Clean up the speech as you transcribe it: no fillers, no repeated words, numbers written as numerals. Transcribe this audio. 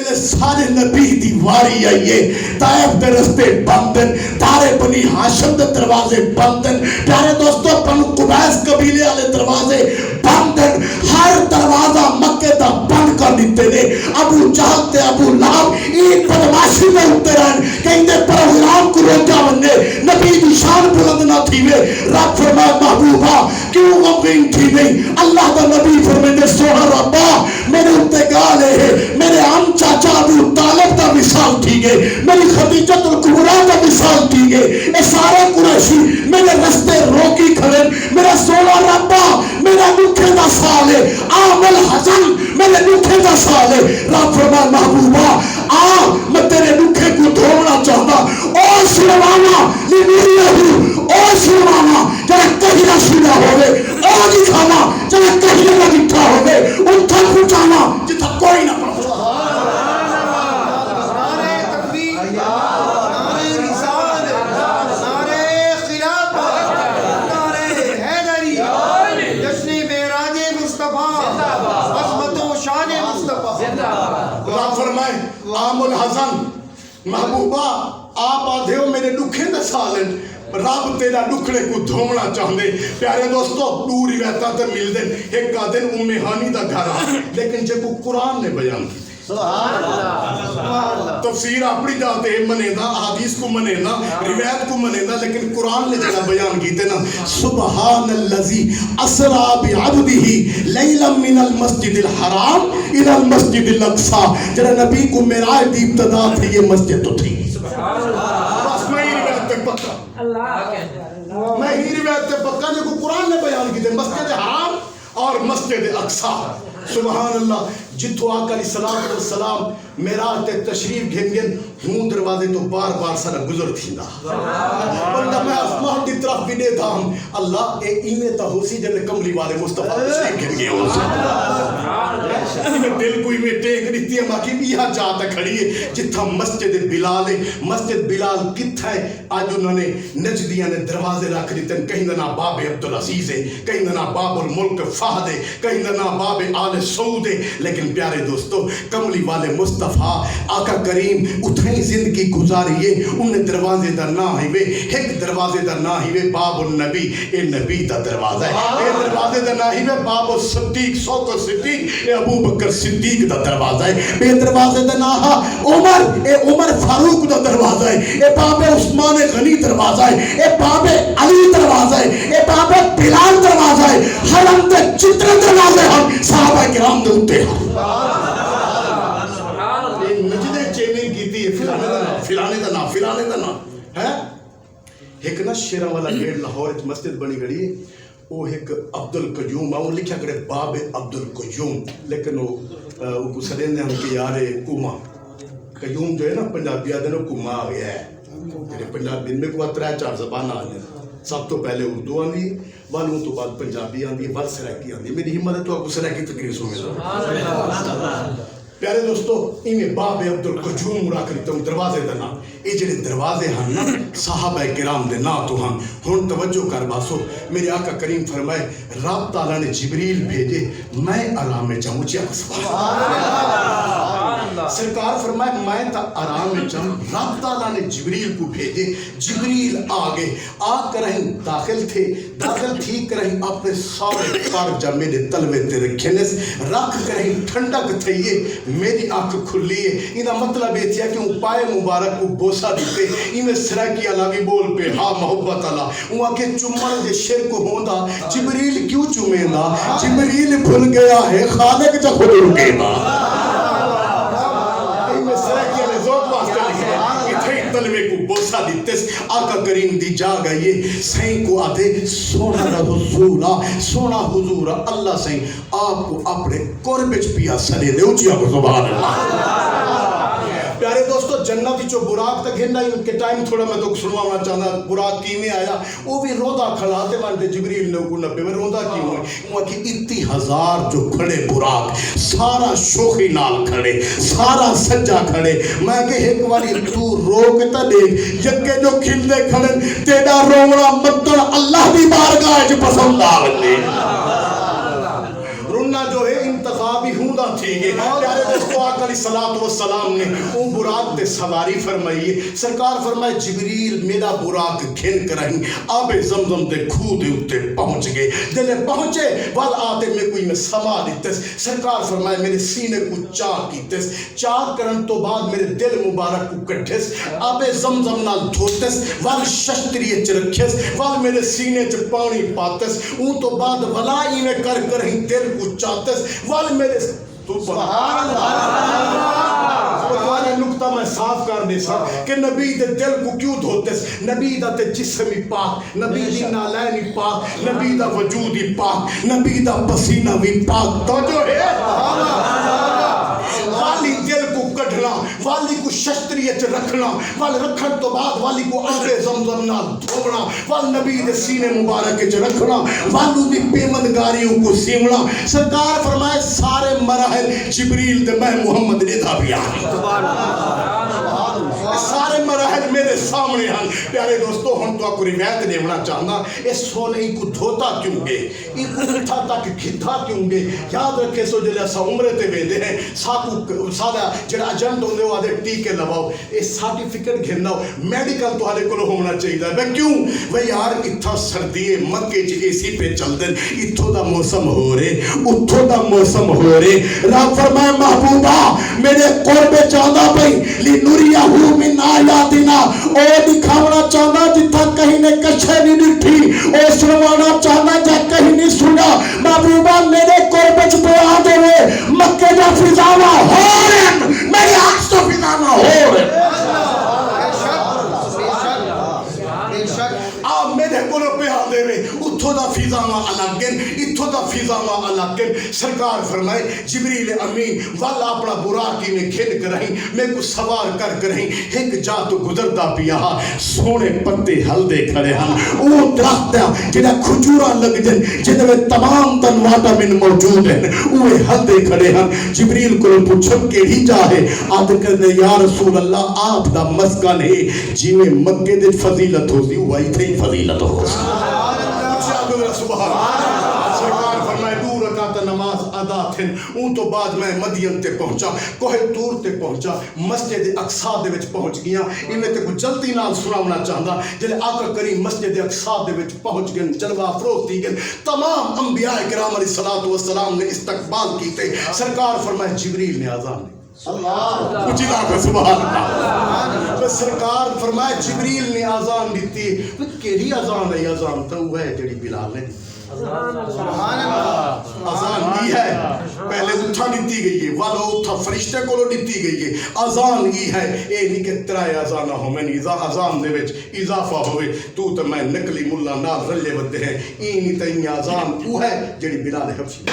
ویلے سارے نبی دی واری آئیے طائف دے رستے بندن دارے بنی ہاشم دے دروازے بندن پیارے دوستو بنو قبیس قبیلے والے دروازے بندن ہر دروازہ مکے دا بند کر دیتے نے ابو جہل تے ابو لہب ایک بدماشی میں ہوتے رہن کہ اندے پروگرام کو روکا بننے نبی دی شان بلند نہ تھی میں رب فرمائے محبوبہ کیوں غمگین تھی نہیں اللہ دا نبی فرمائے سونا ربا میرے اتنے گالے ہیں میرے عم چاچا ابو طالب دا مثال تھی گئے میری خدیجت الکبریٰ دا مثال تھی گئے اے سارے قریشی میرے رستے روکی کھڑے میرا سونا ربا میرا نکھے دا سال ہے عامل حسن میرے نکھے دا سال ہے رب فرمائے محبوبہ میں تیرے نکھے کو دھونا چاہتا او سلوانا لنوریہو او سلوانا جب کہیں نہ سنا ہوئے او دکھانا جب کہیں نہ دکھا ہوئے ان تھا پھوٹانا جتا کوئی نہ پڑھا عام الحسن محبوبہ آپ آدھے ہو میرے نکھے دا سالن رب تیرا نکھڑے کو دھومنا چاہنے پیارے دوستو دو روایتاں تے مل دیں ایک کا دن ام ہانی دا گھر آ لیکن جب وہ قرآن نے بیان کی تفسیر اپنی جاتے ہیں منے دا حدیث کو منے نا روایت کو منے نا لیکن قرآن نے جگہ بیان کیتے نا سبحان اللذی اسرا بعبدہ لیلا من المسجد الحرام الى المسجد الاقصی جرہ نبی کو معراج دی ابتدا تھی یہ مسجد تو تھی بس میں ہی روایت پہ پکا میں ہی روایت پہ پکا جو قرآن نے بیان کیتے مسجد حرام اور مسجد اقصی سبحان اللہ جتو آقا علیہ السلام میراج تے تشریف گھن گن ہوں دروازے تو بار بار سارا گزر تھی دا بندہ میں آسمان دی طرف بھی نہیں تھا ہم اللہ اے ایمیں تا ہو سی جن کملی والے مصطفیٰ تشریف گھن گئے ہو سکتا دل کوئی میں ٹیک رہتی ہے ماں کی بھی یہاں جاتا کھڑی ہے جتھا مسجد بلال ہے مسجد بلال کتھا ہے آج انہوں نے نجدیاں نے دروازے رکھ دیتے ہیں کہیں دنا باب عبدالعزیز ہے کہیں دنا باب الملک فہد ہے کہیں دنا باب آل سعود ہے لیکن پیارے دوستو کملی والے مصطفیٰ آقا کریم اتھائی زندگی گزاریے انہیں دروازے دا نہ ہی وے ایک دروازے دا نہ ہی وے باب النبی اے نبی دا دروازہ ہے اے دروازے دا نہ ہی وے باب الصدیق سوک صدیق اے ابو بکر صدیق دا دروازہ ہے اے دروازے دا نہ عمر اے عمر فاروق دا دروازہ ہے اے باب عثمان غنی دروازہ ہے اے باب علی دروازہ ہے اے باب بلال دروازہ ہے حرم دے جتنے دروازے ہم صحابہ کرام دے ہوتے ہیں فلانے دا نا ہے ایک نا شیرہ والا گیٹ لاہور مسجد بنی گڑی ہے وہ ایک عبدالقیوم وہ لکھا کرے باب عبدالقیوم لیکن وہ کو سدین نے ہم کی یارے کوما قیوم جو ہے نا پنجابی آدھے نا کوما آ گیا ہے پنجابی میں کو 3-4 زبان آ گیا سب تو پہلے اردو آندھی والوں تو بعد پنجابی آندھی ول سرائکی آندھی میری ہمت ہے تو آپ کو سرائکی تقریر سنیں پیارے دوستو انہیں باب عبدالقیوم مرا کرتا ہوں دروازے دنا یہ جڑے دروازے ہن نا صحابہ کرام دے نا تو ہن توجہ کر باسو میرے آقا کریم فرمائے رب تعالیٰ نے جبریل بھیجے میں آرام میں چاہوں سبحان اللہ سرکار فرمائے میں تا آرام میں چاہوں رب تعالیٰ نے جبریل کو بھیجے جبریل آگے آ کر رہیں داخل تھے داخل تھی کر رہیں اپنے سارے پر جا میرے تلوے تے رکھنے رکھ کر رہیں ٹھنڈک تھئیے میری آنکھ کھلی ہے انہا مطلب یہ تھیا کہ وہ پائے مبارک کو بوسا دیتے انہیں سرکی علاوی بول پہ ہاں محبت اللہ وہاں کے چمن دے شرک ہوندہ جبریل کیوں چمیندہ جبریل بھل گیا ہے خالق جا خود رکے گا انہیں سرکی علیہ ذوق واسطہ لکھے اتھے تلوے کو بوسا دیتے آقا کریم دی جا گئے سہیں کو آدھے سونا رسولہ سونا حضور اللہ سہیں آپ کو اپنے قربچ پیا سلے دے اچھیا کو سبحان اللہ پیارے دوستو جنتی چو براق تک ہنڈا ان کے ٹائم تھوڑا میں تو سنوانا چاہنا براق کی میں آیا وہ بھی رودا کھڑاتے وانتے جبریل نے کو نبے میں رودا کی ہوئے وہاں کی اتنی ہزار جو کھڑے براق سارا شوخی نال کھڑے سارا سجا کھڑے میں کہ ایک والی تو روکتا دیکھ یکے جو کھلنے کھڑے تیڑا روڑا مطلع اللہ دی بارگاہ جو پسند آگے رونا جو ہے انتخابی ہوں دا تھی گے پیارے دوستو آقا علیہ الصلوۃ والسلام نے وہ براق تے سواری فرمائی ہے سرکار فرمائے جبریل میرا براق گھن کر رہی آب زمزم دے کھو دے اتے پہنچ گئے جلے پہنچے وال آتے میں کوئی میں سما دیتس سرکار فرمائے میرے سینے کو چاک کیتس چاک کرن تو بعد میرے دل مبارک کو کٹھس آب زمزم نال دھوتس وال ششتری چرکھس وال میرے سینے چ پانی پاتس اون تو بعد ولائی میں کر کر ہی دل کو چاہتس وال میرے سبحان اللہ نقطہ میں صاف کر دے سا کہ نبی دے دل کو کیوں دھوتس نبی دا تے جسمی پاک نبی دی نالینی پاک نبی دا وجودی پاک نبی دا پسینہ بھی پاک تو جو ہے والی دل کو کٹھنا والی کو ششتریت رکھنا وال رکھن تو بعد والی کو آب زمزم نہ دھونا وال نبی دے سینے مبارک چ رکھنا والو دی پیمندگاریوں کو سیمنا سرکار فرمائے سارے مراحل جبریل دے میں محمد نے دا بیان سارے مراحل میرے سامنے ہیں پیارے دوستو ہم تو آپ کو روایت دیونا چاہنا اس سونے کو دھوتا کیوں گے ان کو اٹھا تک گھتا کیوں گے یاد رکھے سو جلے سا عمرے تے بیدے ہیں سادہ جڑا اجنٹ ہوندے ہو آدھے ٹیکے لباؤ اس سارٹیفکٹ گھننا ہو میڈیکل تو آدھے کلو ہونا چاہیے بے کیوں وہ یار اتھا سردیے مکے چی اے سی پہ چل دیں اتھو دا موسم ہو رہے اتھو دا موسم ہو رہے رب فرمائے محبوبہ میرے قرب چاہدہ پہی لی نوریہو من آیاتنا او دکھاونا چاہنا جتھا کہیں نے کچھے نہیں ڈٹھی او سنوانا چاہنا جا کہیں نہیں سنا محبوبہ میرے قرب چپیا دے مکے جا فضاوہ ہو رہے میری آنکھ تو فضاوہ ہو رہے آپ میرے قرب پہ آدھے میں اتھو دا فضاوہ الگن اتھو دا فضاوہ الگن سرکار فرمائے جبریل امین والا اپنا براکی میں کھل کر رہیں میں کو سوار کر رہیں ایک جا تو گزردہ پیا سونے پتے ہل دے کھڑے ہم وہ درخت ہے جنہیں کھجورہ لگ جن جنہیں میں تمام تن وٹامن موجود ہیں وہ ہل دے کھڑے ہم جبریل کو پوچھو کیڑی جاہے آدھ کرنے یا رسول اللہ آپ دا مسکن ہے جی میں مکے دے فضیلت ہو سی وہی تھے فضیلت ہو سبحان سرکار فرمائے دور رکعت نماز ادا تھن اون تو بعد میں مدین تے پہنچا کوہ تور تے پہنچا مسجد اقصا دے وچ پہنچ گیا انہیں تے کو جلدی نال سناونا چاہدا جلے آقا کریم مسجد اقصا دے وچ پہنچ گئے جلوہ افروز تھی گئے تمام انبیاء کرام علیہ الصلوۃ والسلام نے استقبال کیتے سرکار فرمائے جبریل نے اذان دی اچھی لاکھ سبحان اللہ سرکار فرمائے جبریل نے آزان دیتی کیڑی آزان ہے آزان تو وہ ہے جڑی بلال نے آزان دی ہے پہلے اٹھا دیتی گئی ہے والا اٹھا فرشتے کو لو دیتی گئی ہے آزان ہی ہے اے نہیں کہ ترائے آزانہ ہو میں نہیں آزان دے وچ اضافہ ہوئے تو میں نکلی ملا نال رلے ودے ہیں اینی تینی آزان وہ ہے جڑی بلال حبشی